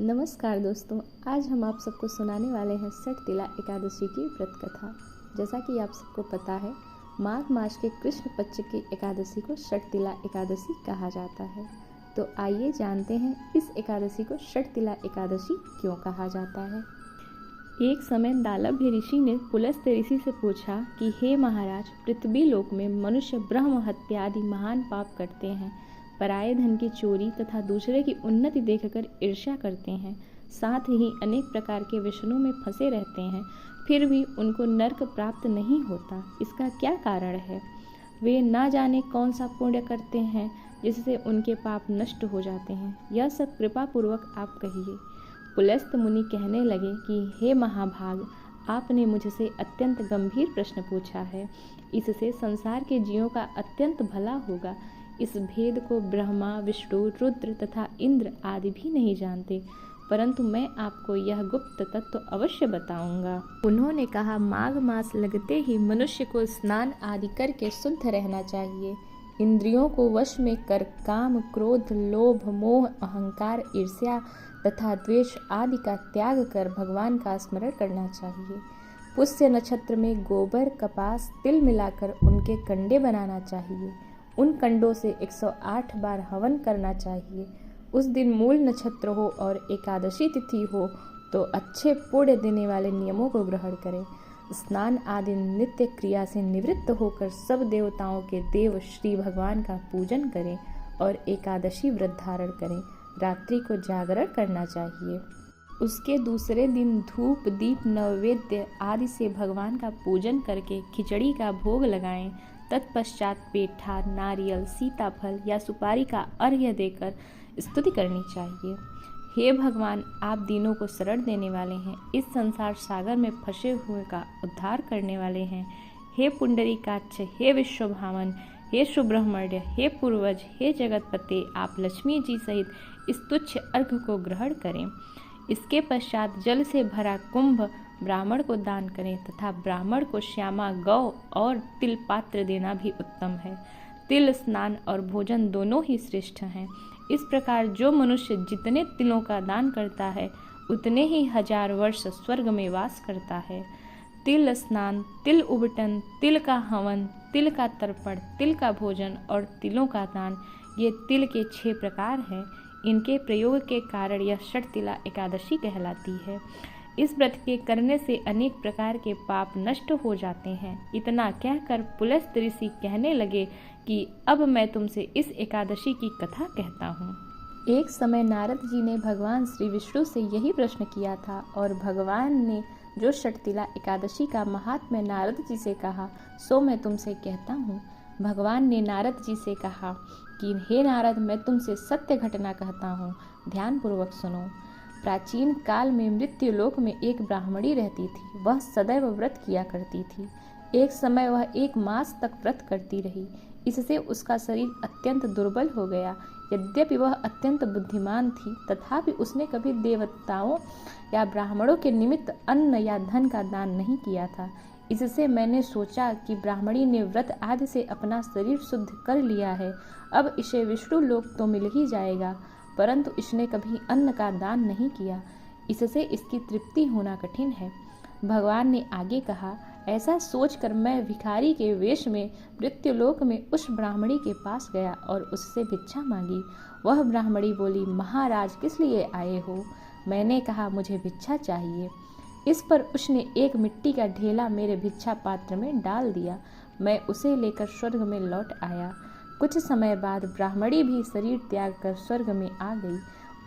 नमस्कार दोस्तों, आज हम आप सबको सुनाने वाले हैं षटतिला एकादशी की व्रत कथा। जैसा कि आप सबको पता है, माघ मास के कृष्ण पक्ष की एकादशी को षटतिला एकादशी कहा जाता है। तो आइए जानते हैं इस एकादशी को षटतिला एकादशी क्यों कहा जाता है। एक समय दालभ्य ऋषि ने पुलस्त्य ऋषि से पूछा कि हे महाराज, पृथ्वी लोक में मनुष्य ब्रह्म हत्या आदि महान पाप करते हैं, पराये धन की चोरी तथा दूसरे की उन्नति देखकर ईर्ष्या करते हैं, साथ ही अनेक प्रकार के व्यसनों में फंसे रहते हैं, फिर भी उनको नरक प्राप्त नहीं होता। इसका क्या कारण है? वे ना जाने कौन सा पुण्य करते हैं जिससे उनके पाप नष्ट हो जाते हैं। यह सब कृपा पूर्वक आप कहिए। पुलस्त्य मुनि कहने लगे कि हे महाभाग, आपने मुझसे अत्यंत गंभीर प्रश्न पूछा है। इससे संसार के जीवों का अत्यंत भला होगा। इस भेद को ब्रह्मा, विष्णु, रुद्र तथा इंद्र आदि भी नहीं जानते, परंतु मैं आपको यह गुप्त तत्व अवश्य बताऊंगा। उन्होंने कहा, माघ मास लगते ही मनुष्य को स्नान आदि करके शुद्ध रहना चाहिए। इंद्रियों को वश में कर काम, क्रोध, लोभ, मोह, अहंकार, ईर्ष्या तथा द्वेष आदि का त्याग कर भगवान का स्मरण करना चाहिए। पुष्य नक्षत्र में गोबर, कपास, तिल मिलाकर उनके कंडे बनाना चाहिए। उन कंडों से 108 बार हवन करना चाहिए। उस दिन मूल नक्षत्र हो और एकादशी तिथि हो तो अच्छे पुण्य देने वाले नियमों को ग्रहण करें। स्नान आदि नित्य क्रिया से निवृत्त होकर सब देवताओं के देव श्री भगवान का पूजन करें और एकादशी व्रत धारण करें। रात्रि को जागरण करना चाहिए। उसके दूसरे दिन धूप, दीप, नैवेद्य आदि से भगवान का पूजन करके खिचड़ी का भोग लगाएं। तत्पश्चात पेठा, नारियल, सीताफल या सुपारी का अर्घ्य देकर स्तुति करनी चाहिए। हे भगवान, आप दीनों को शरण देने वाले हैं, इस संसार सागर में फंसे हुए का उद्धार करने वाले हैं। हे पुंडरीकाक्ष, हे विश्वभावन, हे सुब्रह्मण्य, हे पूर्वज, हे जगतपते, आप लक्ष्मी जी सहित इस तुच्छ अर्घ्य को ग्रहण करें। इसके पश्चात जल से भरा कुंभ ब्राह्मण को दान करें तथा ब्राह्मण को श्यामा गौ और तिल पात्र देना भी उत्तम है। तिल स्नान और भोजन दोनों ही श्रेष्ठ हैं। इस प्रकार जो मनुष्य जितने तिलों का दान करता है उतने ही 1000 वर्ष स्वर्ग में वास करता है। तिल स्नान, तिल उबटन, तिल का हवन, तिल का तर्पण, तिल का भोजन और तिलों का दान, ये तिल के 6 प्रकार हैं। इनके प्रयोग के कारण यह षटतिला एकादशी कहलाती है। इस व्रत के करने से अनेक प्रकार के पाप नष्ट हो जाते हैं। इतना कहकर पुलस्त्य ऋषि कहने लगे कि अब मैं तुमसे इस एकादशी की कथा कहता हूँ। एक समय नारद जी ने भगवान श्री विष्णु से यही प्रश्न किया था और भगवान ने जो षटतिला एकादशी का महात्म्य नारद जी से कहा सो मैं तुमसे कहता हूँ। भगवान ने नारद जी से कहा कि हे नारद, मैं तुमसे सत्य घटना कहता हूँ, ध्यानपूर्वक सुनो। प्राचीन काल में मृत्यु लोक में एक ब्राह्मणी रहती थी। वह सदैव व्रत किया करती थी। एक समय वह 1 मास तक व्रत करती रही। इससे उसका शरीर अत्यंत दुर्बल हो गया। यद्यपि वह अत्यंत बुद्धिमान थी, तथापि उसने कभी देवताओं या ब्राह्मणों के निमित्त अन्न या धन का दान नहीं किया था। इससे मैंने सोचा कि ब्राह्मणी ने व्रत आदि से अपना शरीर शुद्ध कर लिया है, अब इसे विष्णु लोक तो मिल ही जाएगा, परंतु इसने कभी अन्न का दान नहीं किया, इससे इसकी तृप्ति होना कठिन है। भगवान ने आगे कहा, ऐसा सोचकर मैं भिखारी के वेश में मृत्युलोक में उस ब्राह्मणी के पास गया और उससे भिक्षा मांगी। वह ब्राह्मणी बोली, महाराज, किस लिए आए हो? मैंने कहा, मुझे भिक्षा चाहिए। इस पर उसने एक मिट्टी का ढेला मेरे भिक्षा पात्र में डाल दिया। मैं उसे लेकर स्वर्ग में लौट आया। कुछ समय बाद ब्राह्मणी भी शरीर त्याग कर स्वर्ग में आ गई।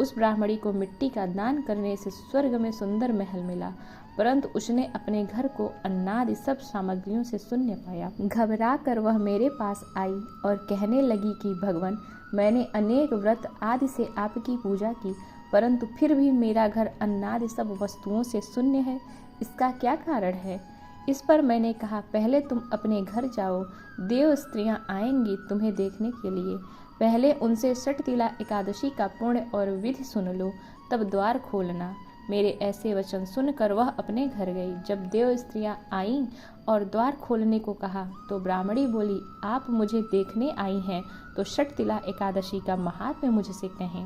उस ब्राह्मणी को मिट्टी का दान करने से स्वर्ग में सुंदर महल मिला, परंतु उसने अपने घर को अन्नादि सब सामग्रियों से शून्य पाया। घबरा कर वह मेरे पास आई और कहने लगी कि भगवान, मैंने अनेक व्रत आदि से आपकी पूजा की, परंतु फिर भी मेरा घर अन्नादि सब वस्तुओं से शून्य है। इसका क्या कारण है? इस पर मैंने कहा, पहले तुम अपने घर जाओ, देव स्त्रियां आएंगी तुम्हें देखने के लिए। पहले उनसे षटतिला एकादशी का पुण्य और विधि सुन लो, तब द्वार खोलना। मेरे ऐसे वचन सुनकर वह अपने घर गई। जब देव स्त्रियां आईं और द्वार खोलने को कहा तो ब्राह्मणी बोली, आप मुझे देखने आई हैं तो षटतिला एकादशी का महात्म्य मुझसे कहें।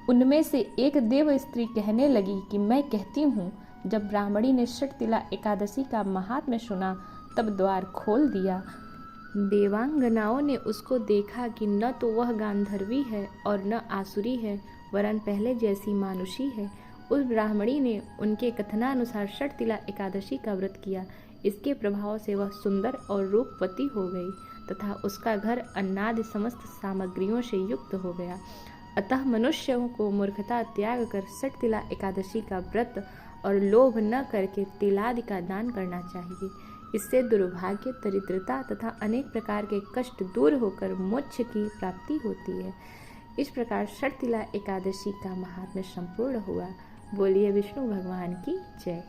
उनमें से एक देव स्त्री कहने लगी कि मैं कहती हूँ, जब ब्राह्मणी ने षटतिला एकादशी का महात्म्य सुना तब द्वार खोल दिया। देवांगनाओं ने उसको देखा कि न तो वह गांधर्वी है और न आसुरी है, वरन पहले जैसी मानुषी है। उस ब्राह्मणी ने उनके कथनानुसार षटतिला एकादशी का व्रत किया। इसके प्रभाव से वह सुंदर और रूपवती हो गई तथा उसका घर अन्नादि समस्त सामग्रियों से युक्त हो गया। अतः मनुष्यों को मूर्खता त्याग कर षटतिला एकादशी का व्रत और लोभ न करके तिलादि का दान करना चाहिए। इससे दुर्भाग्य, दरिद्रता तथा अनेक प्रकार के कष्ट दूर होकर मोक्ष की प्राप्ति होती है। इस प्रकार षटतिला एकादशी का महात्म्य संपूर्ण हुआ। बोलिए विष्णु भगवान की जय।